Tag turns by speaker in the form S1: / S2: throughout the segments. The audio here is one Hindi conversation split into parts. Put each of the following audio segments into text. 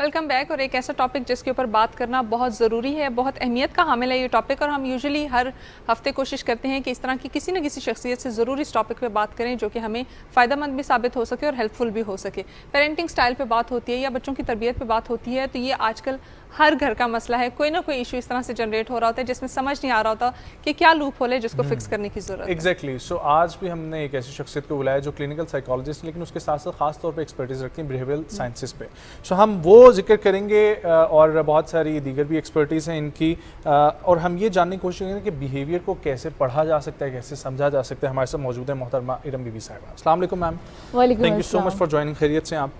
S1: Welcome back. और एक ऐसा टॉपिक जिसके ऊपर बात करना बहुत ज़रूरी है, बहुत अहमियत का हामिल है ये टॉपिक, और हम यूजुअली हर हफ्ते कोशिश करते हैं कि इस तरह की किसी न किसी शख्सियत से ज़रूर इस टॉपिक पे बात करें जो कि हमें फ़ायदेमंद भी साबित हो सके और हेल्पफुल भी हो सके। पेरेंटिंग स्टाइल पे बात होती है या बच्चों की तरबियत पे बात होती है, तो ये आजकल हर घर का मसला है। कोई ना कोई इशू इस तरह से जनरेट हो रहा होता है जिसमें समझ नहीं आ रहा होता कि क्या लूप होल है जिसको फिक्स करने की ज़रूरत है।
S2: एग्जैक्टली। सो आज भी हमने एक ऐसी शख्सियत को बुलाया जो क्लिनिकल साइकोलॉजिस्ट, लेकिन उसके साथ साथ खास तौर पे एक्सपर्टीज रखती हैं बिहेवियरल साइंसेस पे। सो हम वो जिक्र करेंगे और बहुत सारी दीगर भी एक्सपर्टीज हैं इनकी, और हम ये जानने की कोशिश करेंगे कि बिहेवियर को कैसे पढ़ा जा सकता है, कैसे समझा जा सकता है। हमारे साथ मौजूद है मोहतरमा इरम बीबी साहिबा। अस्सलाम वालेकुम मैम।
S3: वालेकुम
S2: thank you so much for joining. खैरियत से आप?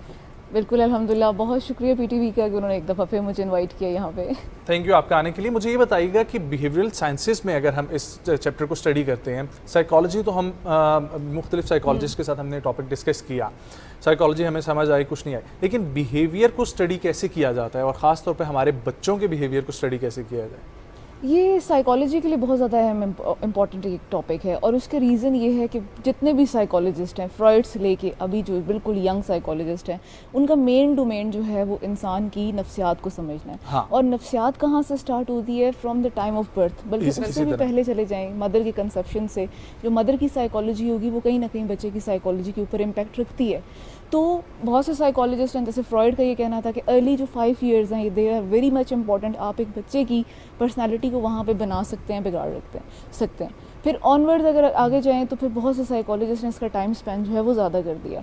S3: बिल्कुल अल्हम्दुलिल्लाह, बहुत शुक्रिया पीटीवी का कि उन्होंने एक दफ़ा फिर मुझे इनवाइट किया यहाँ पे।
S2: थैंक यू आपका आने के लिए। मुझे ये बताइएगा कि बिहेवियरल साइंसेस में अगर हम इस चैप्टर को स्टडी करते हैं, साइकोलॉजी तो हम मुख्तलिफ साइकोलॉजिस्ट के साथ हमने टॉपिक डिस्कस किया, साइकोलॉजी हमें समझ आई, कुछ नहीं आई, लेकिन बिहेवियर को स्टडी कैसे किया जाता है और ख़ास तौर पे हमारे बच्चों के बिहेवियर को स्टडी कैसे किया जाए?
S3: ये साइकोलॉजी के लिए बहुत ज़्यादा अहम इम्पॉर्टेंट एक टॉपिक है, और उसके रीज़न ये है कि जितने भी साइकोलॉजिस्ट हैं, फ्रॉइड से लेके अभी जो बिल्कुल यंग साइकोलॉजिस्ट हैं, उनका मेन डोमेन जो है वो इंसान की नफ्सियात को समझना है।
S2: हाँ।
S3: और नफ्सियात कहाँ से स्टार्ट होती है? From the time of birth, बल्कि उससे भी पहले चले जाएँ, मदर के कंसेप्शन से। जो मदर की साइकोलॉजी होगी वो कहीं ना कहीं बच्चे की साइकोलॉजी के ऊपर इम्पैक्ट रखती है। तो बहुत से साइकोलॉजिस्ट हैं, जैसे फ्रॉइड का ये कहना था कि अर्ली जो 5 years हैं they are very much important. आप एक बच्चे की पर्सनालिटी को वहाँ पे बना सकते हैं, बिगाड़ सकते हैं। फिर ऑनवर्ड अगर आगे जाएँ तो फिर बहुत से साइकोलॉजिस्ट ने इसका टाइम स्पेन जो है वो ज़्यादा कर दिया।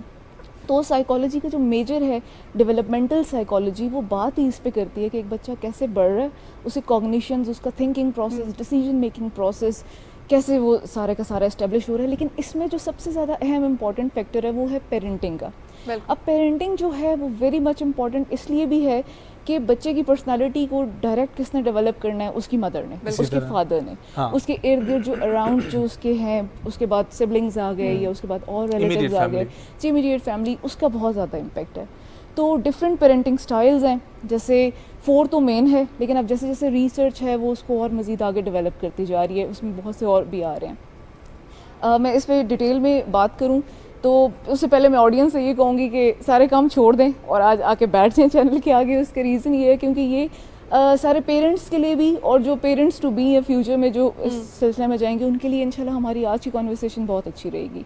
S3: तो साइकोलॉजी का जो मेजर है डेवलपमेंटल साइकोलॉजी, वो बात ही इस पे करती है कि एक बच्चा कैसे बढ़ रहा है, उसे कॉग्निशंस, उसका thinking process, decision making process कैसे वो सारे का सारा इस्टेब्लिश हो रहा है। लेकिन इसमें जो सबसे ज़्यादा अहम इम्पॉर्टेंट फैक्टर है वो है पेरेंटिंग का। अब पेरेंटिंग जो है वो वेरी मच इम्पॉर्टेंट इसलिए भी है कि बच्चे की पर्सनालिटी को डायरेक्ट किसने डेवलप करना है? उसकी मदर ने, उसके फादर ने।
S2: हाँ।
S3: उसके इर्द गिर्द जो अराउंड जो उसके हैं, उसके बाद सिबलिंग्स आ गए या उसके बाद और रिलेटिव्स आ गए, इमीडिएट फैमिली, उसका बहुत ज़्यादा इम्पैक्ट है। तो डिफरेंट पेरेंटिंग स्टाइल्स हैं, जैसे 4 तो मेन है, लेकिन अब जैसे जैसे रिसर्च है वो उसको और मज़ीद आगे डेवलप करती जा रही है, उसमें बहुत से और भी आ रहे हैं। मैं इस पर डिटेल में बात करूँ तो उससे पहले मैं ऑडियंस से ये कहूँगी कि सारे काम छोड़ दें और आज आके बैठ जाएं चैनल के आगे। उसका रीज़न ये है क्योंकि ये सारे पेरेंट्स के लिए भी, और जो पेरेंट्स टू बी है फ्यूचर में जो इस सिलसिले में जाएंगे, उनके लिए इंशाल्लाह हमारी आज की कॉन्वर्सेशन बहुत अच्छी रहेगी।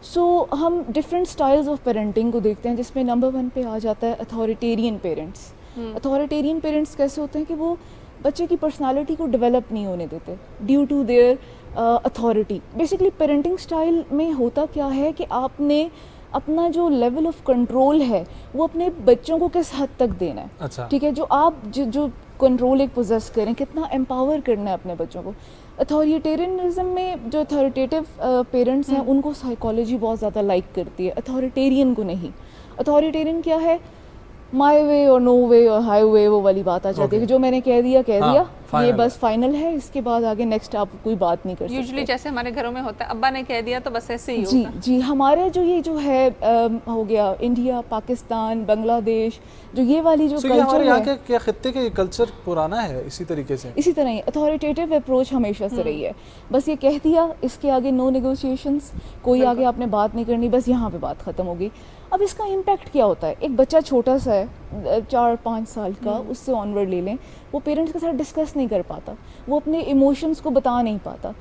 S3: सो हम डिफरेंट स्टाइल्स ऑफ पेरेंटिंग को देखते हैं, जिसमें नंबर 1 पे आ जाता है अथॉरिटेरियन पेरेंट्स। अथॉरिटेरियन पेरेंट्स कैसे होते हैं कि वो बच्चे की पर्सनालिटी को डेवलप नहीं होने देते due to their authority. Basically parenting style में होता क्या है कि आपने अपना जो लेवल ऑफ कंट्रोल है वो अपने बच्चों को किस हद तक देना है।
S2: अच्छा।
S3: ठीक है, जो आप जो कंट्रोल एक पोजेस करें, कितना एम्पावर करना है अपने बच्चों को। अथॉरिटेरियनिज्म में जो अथॉरिटेटिव पेरेंट्स हैं उनको साइकोलॉजी बहुत ज़्यादा लाइक करती है, अथॉरिटेरियन को नहीं। अथॉरिटेरियन क्या है? माई वे और नो वे और हाई वे, वो वाली बात आ जाती है कि जो मैंने कह दिया ये बस फाइनल है, इसके बाद आगे नेक्स्ट आप कोई बात नहीं कर सकते।
S1: यूजुअली जैसे हमारे घरों में होता है, अब्बा ने कह दिया तो बस ऐसे ही
S3: जी
S1: होगा।
S3: जी, हमारा जो ये जो है हो गया इंडिया, पाकिस्तान, बांग्लादेश, जो ये वाली जो कल्चर है,
S2: यहाँ के क्या खित्ते के कल्चर पुराना है इसी तरीके से,
S3: इसी तरह ही अथॉरिटेटिव अप्रोच हमेशा से रही है। बस ये कह दिया, इसके आगे नो नेगोशिएशंस, कोई आगे आपने बात नहीं करनी, बस यहाँ पे बात ख़त्म हो गई। अब इसका इम्पैक्ट क्या होता है? एक बच्चा छोटा सा है 4-5 साल का, उससे ऑनवर्ड ले लें, वो पेरेंट्स के साथ डिस्कस नहीं कर पाता, वो अपने इमोशंस को बता नहीं पाता।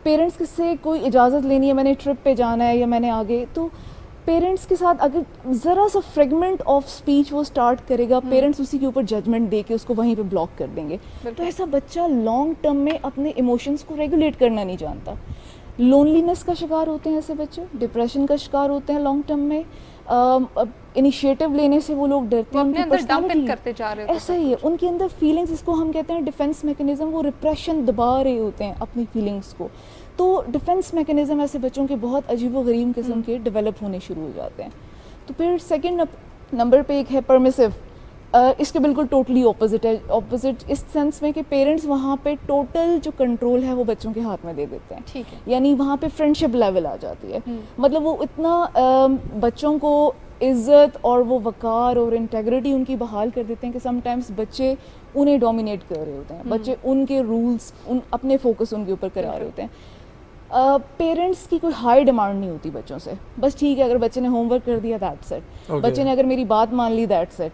S3: पेरेंट्स से कोई इजाज़त लेनी है, मैंने ट्रिप पे जाना है या मैंने आगे, तो पेरेंट्स के साथ अगर ज़रा सा फ्रेगमेंट ऑफ स्पीच वो स्टार्ट करेगा, पेरेंट्स उसी के ऊपर जजमेंट दे के उसको वहीं पे ब्लॉक कर देंगे। तो ऐसा बच्चा लॉन्ग टर्म में अपने इमोशंस को रेगुलेट करना नहीं जानता। लोनलीनेस का शिकार होते हैं ऐसे बच्चे, डिप्रेशन का शिकार होते हैं लॉन्ग टर्म में। इनिशिएटिव लेने से वो लोग डरते हैं,
S1: अपने अंदर डंपिंग करते जा रहे हैं।
S3: ऐसा ही है, उनके अंदर फीलिंग्स, इसको हम कहते हैं डिफेंस मैकेनिज्म, वो रिप्रेशन दबा रहे होते हैं अपनी फीलिंग्स को। तो डिफेंस मैकेनिज्म ऐसे बच्चों के बहुत अजीबो-गरीब किस्म के डेवलप होने शुरू हो जाते हैं। तो फिर सेकंड नंबर पे एक है परमिसिव। इसके बिल्कुल टोटली ऑपोजिट है। ऑपोजिट इस सेंस में कि पेरेंट्स वहाँ पे टोटल जो कंट्रोल है वो बच्चों के हाथ में दे देते हैं।
S1: ठीक है,
S3: यानी वहाँ पे फ्रेंडशिप लेवल आ जाती है। मतलब वो इतना बच्चों को इज़्ज़त और वो वक़ार और इंटेग्रिटी उनकी बहाल कर देते हैं कि समटाइम्स बच्चे उन्हें डोमिनेट कर रहे होते हैं, बच्चे उनके रूल्स, अपने फोकस उनके ऊपर करा रहे होते हैं। पेरेंट्स की कोई हाई डिमांड नहीं होती बच्चों से, बस ठीक है अगर बच्चे ने होमवर्क कर दिया दैट्स इट, बच्चे ने अगर मेरी बात मान ली दैट्स इट,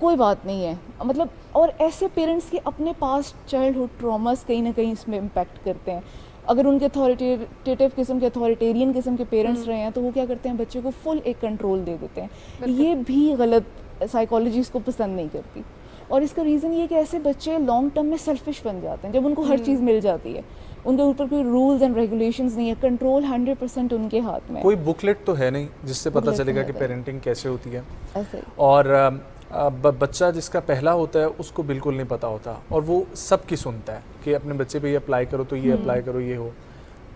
S3: कोई बात नहीं है मतलब। और ऐसे पेरेंट्स के अपने पास चाइल्डहुड ट्रॉमास कहीं ना कहीं इसमें इम्पैक्ट करते हैं। अगर उनके अथॉरिटेटिव किस्म के अथॉरिटेरियन किस्म के पेरेंट्स रहे हैं तो वो क्या करते हैं, बच्चे को फुल एक कंट्रोल दे देते हैं। ये भी गलत, साइकोलॉजी इसको पसंद नहीं करती। और इसका रीज़न ये कि ऐसे बच्चे लॉन्ग टर्म में सेल्फिश बन जाते हैं जब उनको हर चीज़ मिल जाती है, उनके ऊपर कोई रूल्स एंड रेगुलेशंस नहीं है, कंट्रोल 100% उनके हाथ में।
S2: कोई बुकलेट तो है नहीं जिससे पता चलेगा कि पेरेंटिंग कैसे होती है।
S3: ऐसे ही।
S2: और बच्चा जिसका पहला होता है उसको बिल्कुल नहीं पता होता और वो सबकी सुनता है कि अपने बच्चे पे ये अप्लाई करो तो ये अप्लाई करो ये हो।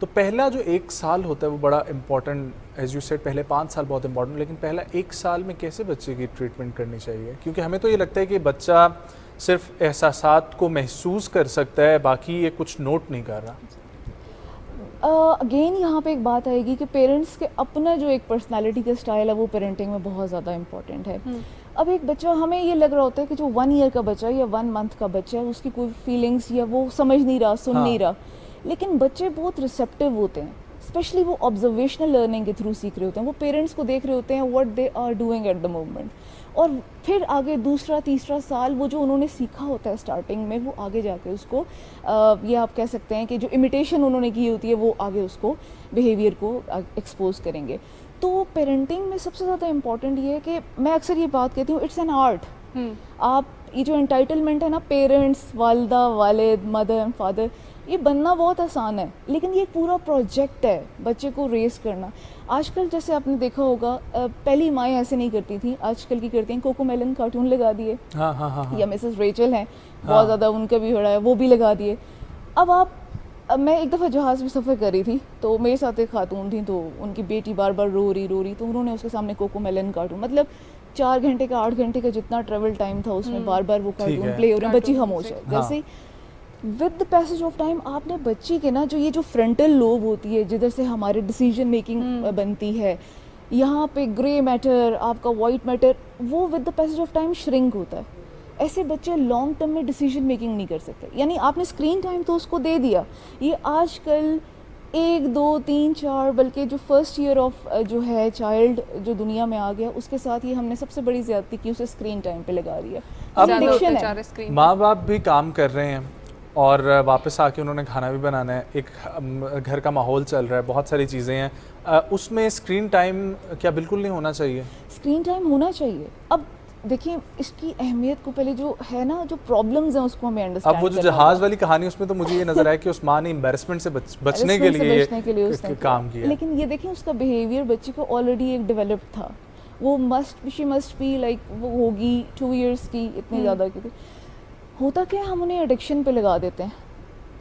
S2: तो पहला जो 1 साल होता है वो बड़ा इंपॉर्टेंट, एज यू सेड पहले 5 साल बहुत इंपॉर्टेंट, लेकिन पहला 1 साल में कैसे बच्चे की ट्रीटमेंट करनी चाहिए? क्योंकि हमें तो ये लगता है कि बच्चा सिर्फ एहसासात को महसूस कर सकता है, बाकी ये कुछ नोट नहीं कर रहा।
S3: अगेन यहाँ पे एक बात आएगी कि पेरेंट्स के अपना जो एक पर्सनालिटी का स्टाइल है वो पेरेंटिंग में बहुत ज़्यादा इंपॉर्टेंट है। अब एक बच्चा, हमें ये लग रहा होता है कि जो 1 ईयर का बच्चा या 1 मंथ का बच्चा है उसकी कोई फीलिंग्स या वो समझ नहीं रहा, सुन नहीं रहा, लेकिन बच्चे बहुत रिसेप्टिव होते हैं, स्पेशली वो ऑब्जर्वेशनल लर्निंग के थ्रू सीख रहे होते हैं, वो पेरेंट्स को देख रहे होते हैं what they are doing at the moment, और फिर आगे दूसरा तीसरा साल वो जो उन्होंने सीखा होता है स्टार्टिंग में वो आगे जाके उसको ये आप कह सकते हैं कि जो इमिटेशन उन्होंने की होती है वो आगे उसको बिहेवियर को एक्सपोज करेंगे। तो पेरेंटिंग में सबसे ज़्यादा इम्पॉर्टेंट ये है कि मैं अक्सर ये बात कहती हूँ, इट्स एन आर्ट। आप ये जो एंटाइटलमेंट है ना, पेरेंट्स, वालिदा, वालिद, मदर एंड फादर, ये बनना बहुत आसान है, लेकिन ये पूरा प्रोजेक्ट है बच्चे को रेस करना। आजकल जैसे आपने देखा होगा, पहली माएँ ऐसे नहीं करती थी, आजकल की करती हैं, कोकोमेलन कार्टून लगा दिए, या मिसेस रेचल हैं बहुत ज़्यादा, उनका भी हो रहा है, वो भी लगा दिए। अब मैं एक दफ़ा जहाज़ में सफ़र कर रही थी तो मेरे साथ एक खातून थी, तो उनकी बेटी बार बार रो रही, तो उन्होंने उसके सामने कोकोमेलन कार्टून, मतलब 4 घंटे का 8 घंटे का जितना ट्रेवल टाइम था उसमें बार बार वो कार्टून प्ले हो रहे हैं, बच्ची खामोश है। जैसे with the passage of time आपने बच्ची के ना ये जो फ्रंटल लोब होती है जिधर से हमारे डिसीजन मेकिंग बनती है, यहाँ पे ग्रे मैटर, आपका वाइट मैटर, वो with the passage of time shrink होता है। ऐसे बच्चे लॉन्ग टर्म में डिसीजन मेकिंग नहीं कर सकते। यानी आपने स्क्रीन टाइम तो उसको दे दिया, ये आजकल 1, 2, 3, 4 बल्कि जो फर्स्ट ईयर ऑफ जो है चाइल्ड जो दुनिया में आ गया, उसके साथ ही हमने सबसे बड़ी ज़्यादती की, उसे स्क्रीन टाइम पे लगा दिया।
S2: अब
S3: एडिक्शन है।
S2: माँ बाप भी काम कर रहे हैं और वापस आके उन्होंने खाना भी बनाना है, एक घर का माहौल चल रहा है, बहुत सारी चीज़ें हैं, उसमें स्क्रीन टाइम क्या बिल्कुल नहीं होना चाहिए?
S3: स्क्रीन टाइम होना चाहिए। अब देखिए इसकी अहमियत को पहले जो है ना, जो प्रॉब्लम्स हैं उसको हमें अंडरस्टैंड।
S2: अब वो जो जहाज़ वाली कहानी, उसमें तो मुझे ये नजर आया कि उस माँ ने एम्बैरेसमेंट से बचने के लिए उसने काम किया।
S3: लेकिन ये देखिए उसका बिहेवियर बच्ची को ऑलरेडी एक डेवलप्ड था, वो शी मस्ट बी लाइक वो होगी 2 इयर्स की, इतनी ज़्यादा की थी। होता क्या है, हम उन्हें एडिक्शन पे लगा देते हैं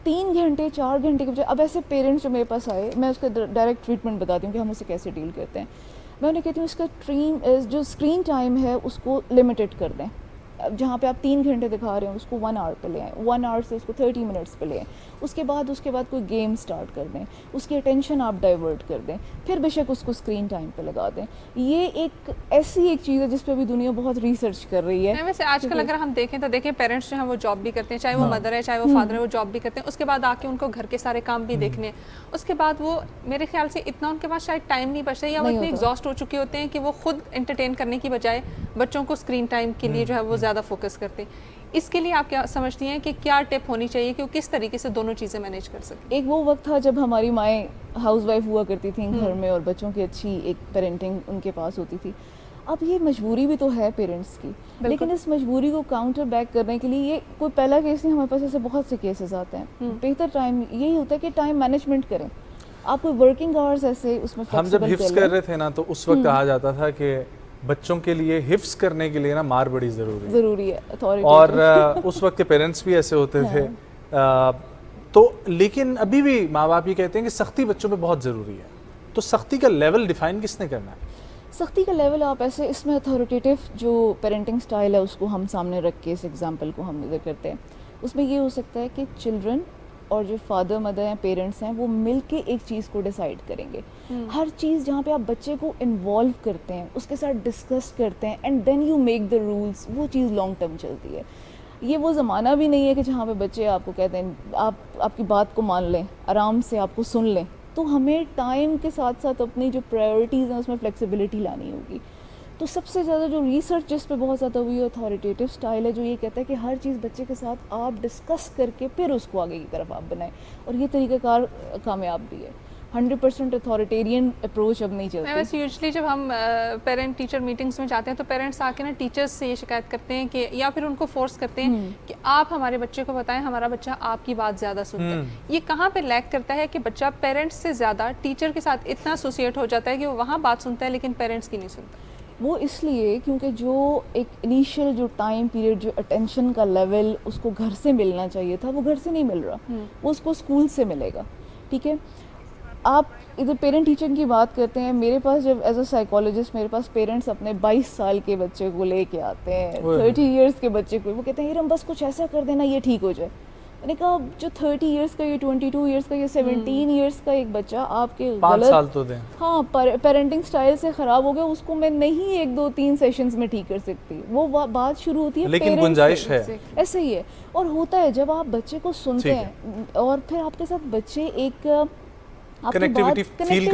S3: 3 घंटे 4 घंटे के बजाय। अब ऐसे पेरेंट्स जो मेरे पास आए, मैं उसका डायरेक्ट ट्रीटमेंट बताती हूँ कि हम उसे कैसे डील करते हैं। मैं उन्हें कहती हूँ इसका जो स्क्रीन टाइम है उसको लिमिटेड कर दें। अब जहाँ पे आप 3 घंटे दिखा रहे हो उसको 1 आवर पे ले आएँ, 1 आवर से उसको 30 मिनट्स पे ले आएँ। उसके बाद कोई गेम स्टार्ट कर दें, उसकी अटेंशन आप डाइवर्ट कर दें, फिर बेशक उसको स्क्रीन टाइम पे लगा दें। ये एक ऐसी एक चीज़ है जिस पे अभी दुनिया बहुत रिसर्च कर रही है।
S1: वैसे आजकल अगर हम देखें तो देखें पेरेंट्स जो हैं वो जॉब भी करते हैं, चाहे वो मदर है चाहे वो फादर है, वो जॉब भी करते हैं, उसके बाद आके उनको घर के सारे काम भी देखने हैं, उसके बाद वो मेरे ख्याल से इतना उनके पास शायद टाइम नहीं बचता, या वो इतने एग्जॉस्ट हो चुके होते हैं कि वो खुद एंटरटेन करने की बजाय बच्चों को स्क्रीन टाइम के लिए जो है वो ज़्यादा फोकस करते हैं। इसके लिए आप क्या समझती हैं कि क्या टिप होनी चाहिए कि वो किस तरीके से दोनों चीज़ें मैनेज कर सकें?
S3: एक वो वक्त था जब हमारी माएँ हाउसवाइफ हुआ करती थी घर में और बच्चों की अच्छी एक पेरेंटिंग उनके पास होती थी। अब ये मजबूरी भी तो है पेरेंट्स की, लेकिन इस मजबूरी को काउंटर बैक करने के लिए ये कोई पहला केस नहीं, हमारे पास ऐसे बहुत से केसेस आते हैं। बेहतर टाइम यही होता है कि टाइम मैनेजमेंट करें, आप कोई वर्किंग आवर्स ऐसे उसमें
S2: हम जब हिफ्स कर रहे थे ना तो उस वक्त कहा जाता था कि बच्चों के लिए हिफ्स करने के लिए ना मार बड़ी ज़रूरी है और उस वक्त के पेरेंट्स भी ऐसे होते थे। तो लेकिन अभी भी माँ बाप ये कहते हैं कि सख्ती बच्चों पे बहुत ज़रूरी है, तो सख्ती का लेवल डिफाइन किसने करना है?
S3: सख्ती का लेवल आप ऐसे, इसमें अथॉरिटेटिव जो पेरेंटिंग स्टाइल है उसको हम सामने रख के इस एग्जांपल को हम इधर करते हैं। उसमें ये हो सकता है कि चिल्ड्रन और जो फादर मदर हैं, पेरेंट्स हैं, वो मिल के एक चीज़ को डिसाइड करेंगे। हर चीज़ जहाँ पे आप बच्चे को इन्वॉल्व करते हैं, उसके साथ डिस्कस करते हैं and then you make the rules, वो चीज़ लॉन्ग टर्म चलती है। ये वो ज़माना भी नहीं है कि जहाँ पे बच्चे आपको कहते हैं आप आपकी बात को मान लें, आराम से आपको सुन लें, तो हमें टाइम के साथ साथ अपनी जो प्रायोरिटीज़ हैं उसमें फ्लेक्सिबिलिटी लानी होगी। तो सबसे ज़्यादा जो रिसर्च जिस पे बहुत ज़्यादा हुई है अथॉरिटेटिव स्टाइल है, जो ये कहता है कि हर चीज़ बच्चे के साथ आप डिस्कस करके फिर उसको आगे की तरफ आप बनाएं, और ये तरीक़ाकार कामयाब भी है। 100% अथॉरिटेरियन अप्रोच अब नहीं चलती।
S1: वैसे यूजुअली जब हम पेरेंट टीचर मीटिंग्स में जाते हैं तो पेरेंट्स आके ना टीचर्स से ये शिकायत करते हैं कि, या फिर उनको फोर्स करते हैं कि आप हमारे बच्चे को बताएं, हमारा बच्चा आपकी बात ज़्यादा सुनता है। ये कहाँ पे लैक करता है कि बच्चा पेरेंट्स से ज़्यादा टीचर के साथ इतना एसोसिएट हो जाता है कि वो वहाँ बात सुनता है लेकिन पेरेंट्स की नहीं सुनता।
S3: वो इसलिए क्योंकि जो एक इनिशियल जो टाइम पीरियड, जो अटेंशन का लेवल उसको घर से मिलना चाहिए था, वो घर से नहीं मिल रहा, वो उसको स्कूल से मिलेगा। ठीक है, आप इधर पेरेंट टीचर की बात करते हैं, मेरे पास जब एज अ साइकोलॉजिस्ट मेरे पास पेरेंट्स अपने 22 साल के बच्चे को लेके आते हैं, 30 इयर्स के बच्चे को, वो कहते हैं यार हम बस कुछ ऐसा कर देना ये ठीक हो जाए। मैंने कहा जो 30 इयर्स का, ये 22 इयर्स का, ये 17 इयर्स का एक बच्चा आपके
S2: 5
S3: गलत
S2: साल तो दें,
S3: हाँ पेरेंटिंग स्टाइल से ख़राब हो गया, उसको मैं नहीं 1 2 3 सेशंस में ठीक कर सकती। वो बात शुरू होती है
S2: लेकिन गुंजाइश है।
S3: ऐसे ही है। और होता है जब आप बच्चे को सुनते हैं और फिर आपके साथ बच्चे एक
S2: कनेक्टिविटी फील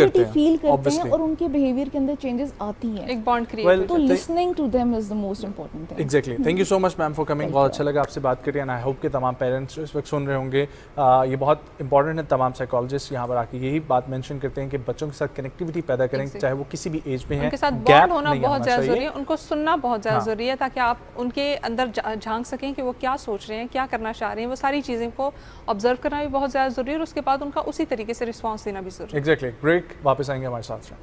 S2: करते हैं
S3: और उनके बिहेवियर के अंदर चेंजेस आती हैं,
S1: एक बॉन्ड क्रिएट।
S3: तो listening to them is the most important thing.
S2: Exactly. Thank you so much ma'am for coming, बहुत अच्छा लगा आपसे बात करके, एंड आई होप कि तमाम पेरेंट्स इस वक्त सुन रहे होंगे। ये बहुत इंपॉर्टेंट है, तमाम साइकोलॉजिस्ट यहाँ पर आके यही बात मेंशन करते हैं कि बच्चों के साथ कनेक्टिविटी पैदा करें, चाहे वो किसी भी एज में है,
S1: उनके साथ बॉन्ड होना बहुत ज़्यादा ज़रूरी है, उनको सुनना बहुत ज़्यादा ज़रूरी है, ताकि आप उनके अंदर झांक सकें कि वो क्या सोच रहे हैं, क्या करना चाह रहे हैं। वो सारी चीज़ें को ऑब्जर्व करना भी बहुत ज़्यादा ज़रूरी है, और उसके बाद उनका उसी तरीके से रिस्पॉन्स देना भी ज़रूरी है।
S2: एग्जैक्टली। ब्रेक, वापस आएंगे हमारे साथ।